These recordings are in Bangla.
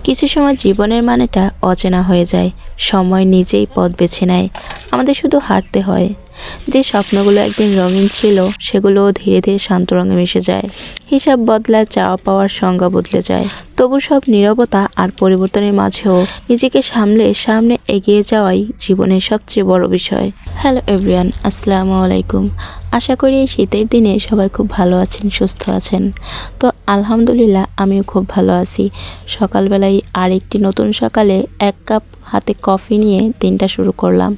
কিছু সময় জীবনের মানেটা অচেনা হয়ে যায়, সময় নিজেই পথ বেছে নেয়। আমাদের শুধু হাঁটতে হয়। যে স্বপ্নগুলো একদিন রঙিন ছিল সেগুলোও ধীরে ধীরে শান্ত রঙে মিশে যায়। হিসাব বদলায়, চাওয়া পাওয়ার সংজ্ঞা বদলে যায়। তবু সব নীরবতা আর পরিবর্তনের মাঝেও নিজেকে সামনে এগিয়ে যাওয়াই জীবনের সবচেয়ে বড় বিষয়। হ্যালো এভরিওয়ান, আসসালামু আলাইকুম। আশা করি এই শীতের দিনে সবাই খুব ভালো আছেন, সুস্থ আছেন। তো আলহামদুলিল্লাহ আমিও খুব ভালো আছি। সকালবেলায় আরেকটি নতুন সকালে 1 কাপ হাতে কফি নিয়ে দিনটা শুরু করলাম।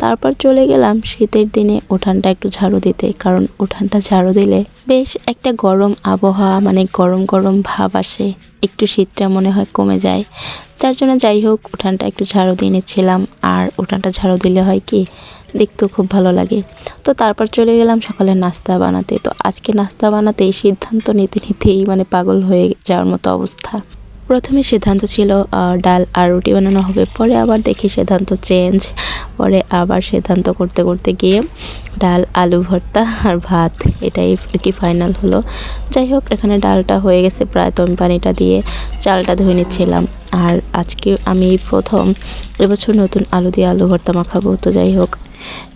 তারপর চলে গেলাম শীতের দিনে উঠানটা একটু ঝাড়ু দিতে, কারণ উঠানটা ঝাড়ু দিলে বেশ একটা গরম আবহাওয়া, মানে গরম গরম ভাব আসে, একটু শীতটা মনে হয় কমে যায়। যার জন্য যাই হোক উঠানটা একটু ঝাড়ু দিয়ে নিচ্ছিলাম। আর উঠানটা ঝাড়ু দিলে হয় কি, দেখতেও খুব ভালো লাগে। তো তারপর চলে গেলাম সকালে নাস্তা বানাতে। তো আজকে নাস্তা বানাতে সিদ্ধান্ত নিতেই মানে পাগল হয়ে যাওয়ার মতো অবস্থা। প্রথমে সিদ্ধান্ত ছিল ডাল আর রুটি বানানো হবে, পরে আবার দেখি সিদ্ধান্ত চেঞ্জ। পরে আবার সিদ্ধান্ত করতে করতে গিয়ে ডাল, আলু ভর্তা আর ভাত, এটাই আর কি ফাইনাল হলো। যাই হোক এখানে ডালটা হয়ে গেছে প্রায়, তো আমি পানিটা দিয়ে চালটা ধুয়ে নিচ্ছিলাম। আর আজকে আমি প্রথম এবছর নতুন আলু দিয়ে আলু ভর্তা মাখাবো। তো যাই হোক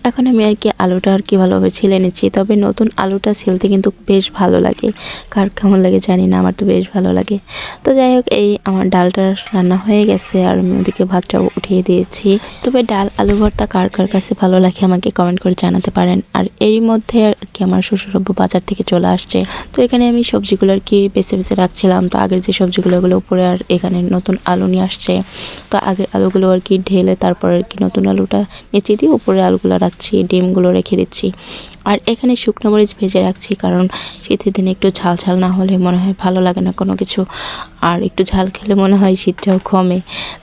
এখন আমি আর কি আলুটা আর কি ভালোভাবে ছিলে নিচ্ছি। তবে নতুন আলুটা ছিলতে কিন্তু বেশ ভালো লাগে, কার কেমন লাগে জানি না, আমার তো বেশ ভালো লাগে। তো যাই হোক এই আমার ডালটা রান্না হয়ে গেছে আর আমি ওদিকে ভাতটাও উঠিয়ে দিয়েছি। তবে ডাল আলু ভর্তা কার কার কাছে ভালো লাগে আমাকে কমেন্ট করে জানাতে পারেন। আর এরই মধ্যে আর কি আমার শ্বশুরবাবু বাজার থেকে চলে আসছে। তো এখানে আমি সবজিগুলো আর কি বেছে বেছে রাখছিলাম। তো আগের যে সবজিগুলো ওগুলো উপরে, আর এখানে নতুন আলু নিয়ে আসছে। তো আগের আলুগুলো আর কি ঢেলে তারপর আর কি নতুন আলুটা নিচে দিয়ে উপরে আলুগুলো রাখছি, ডিমগুলো রেখে দিচ্ছি। আর এখানে শুকনো মরিচ ভেজে রাখছি, কারণ শীতের দিনে একটু ঝাল ঝাল না হলে মনে হয় ভালো লাগে না কোনো কিছু। আর একটু ঝাল খেলে মনে হয় শীতটাও কমে।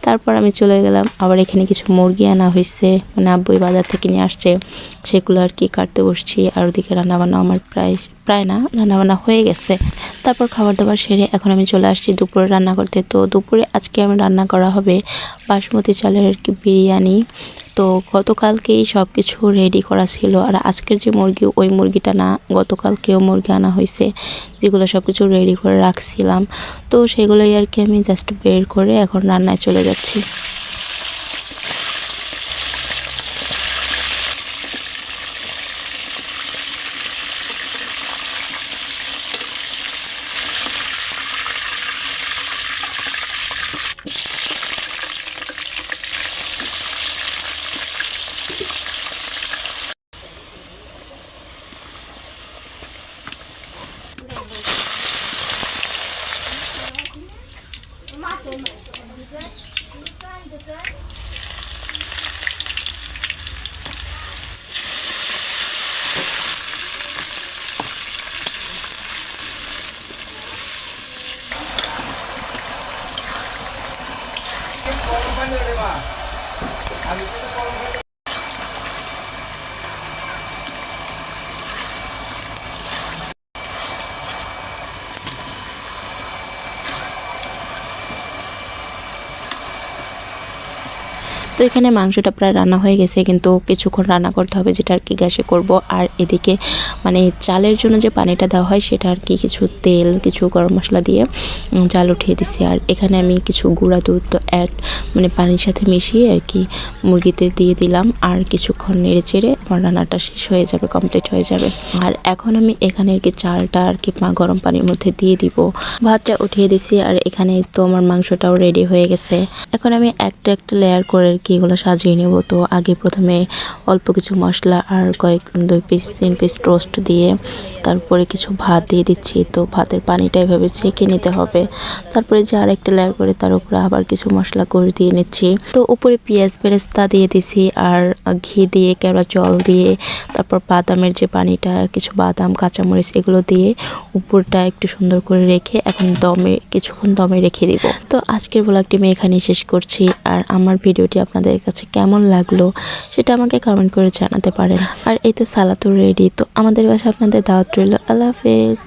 তারপর আমি চলে গেলাম, আবার এখানে কিছু মুরগি আনা হয়েছে, মানে আব্বুই বাজার থেকে নিয়ে আসছে, সেগুলো আর কি কাটতে বসছি। আর ওদিকে রান্নাবান্না আমার প্রায় না, রান্নাবান্না হয়ে গেছে। তারপর খাবার দাবার সেরে এখন আমি চলে আসছি দুপুরে রান্না করতে। তো দুপুরে আজকে আমি রান্না করা হবে বাসমতি চালের আর কি বিরিয়ানি। তো গতকালকেই সব কিছু রেডি করা ছিল। আর আজকের যে মুরগি, ওই মুরগিটা না, গতকালকেও মুরগি আনা হয়েছে, যেগুলো সব কিছু রেডি করে রাখছিলাম। তো সেগুলোই আর কি আমি জাস্ট বের করে এখন রান্নায় চলে যাচ্ছি। তো এখানে মাংসটা প্রায় রান্না হয়ে গেছে, কিন্তু কিছুক্ষণ রান্না করতে হবে, যেটা আর কি গ্যাসে করব। আর এদিকে মানে চালের জন্য যে পানিটা দেওয়া হয় সেটা আর কি কিছু তেল, কিছু গরম মশলা দিয়ে চাল উঠিয়ে দিছি। আর এখানে আমি কিছু গুঁড়া দুধ তো মানে পানির সাথে মিশিয়ে আর কি মুরগিতে দিয়ে দিলাম। আর কিছুক্ষণ নেড়ে চেড়ে আমার রান্নাটা শেষ হয়ে যাবে, কমপ্লিট হয়ে যাবে। আর এখন আমি এখানে আর কি চালটা আর কি গরম পানির মধ্যে দিয়ে দিব। ভাতটা উঠিয়ে দিছি। আর এখানে তো আমার মাংসটাও রেডি হয়ে গেছে। এখন আমি একটা লেয়ার করে আর কি এগুলো সাজিয়ে নেব। তো আগে প্রথমে অল্প কিছু মশলা আর 2-3 পিস টোস্ট দিয়ে তারপরে কিছু ভাত দিয়ে দিচ্ছি। তো ভাতের পানিটা এভাবে ছেঁকে নিতে হবে। তারপরে যে আর একটা লেয়ার করে তার উপরে আবার কিছু মশলা করে দিয়ে নিচ্ছি। তো উপরে পেঁয়াজ বেরেস্তা দিয়ে দিছি, আর ঘি দিয়ে, কেওড়া জল দিয়ে, তারপর বাদামের যে পানিটা, কিছু বাদাম, কাঁচামরিচ এগুলো দিয়ে উপরটা একটু সুন্দর করে রেখে এখন কিছুক্ষণ দমে রেখে দিব। তো আজকের ব্লগটি আমি এখানেই শেষ করছি। আর আমার ভিডিওটি আপনাদের কাছে কেমন লাগলো সেটা আমাকে কমেন্ট করে জানাতে পারেন। আর এই তো সালাতুর রেডি। তো আমাদের বাসায় আপনাদের দাওয়াত রইল। আল্লাহ হাফেজ।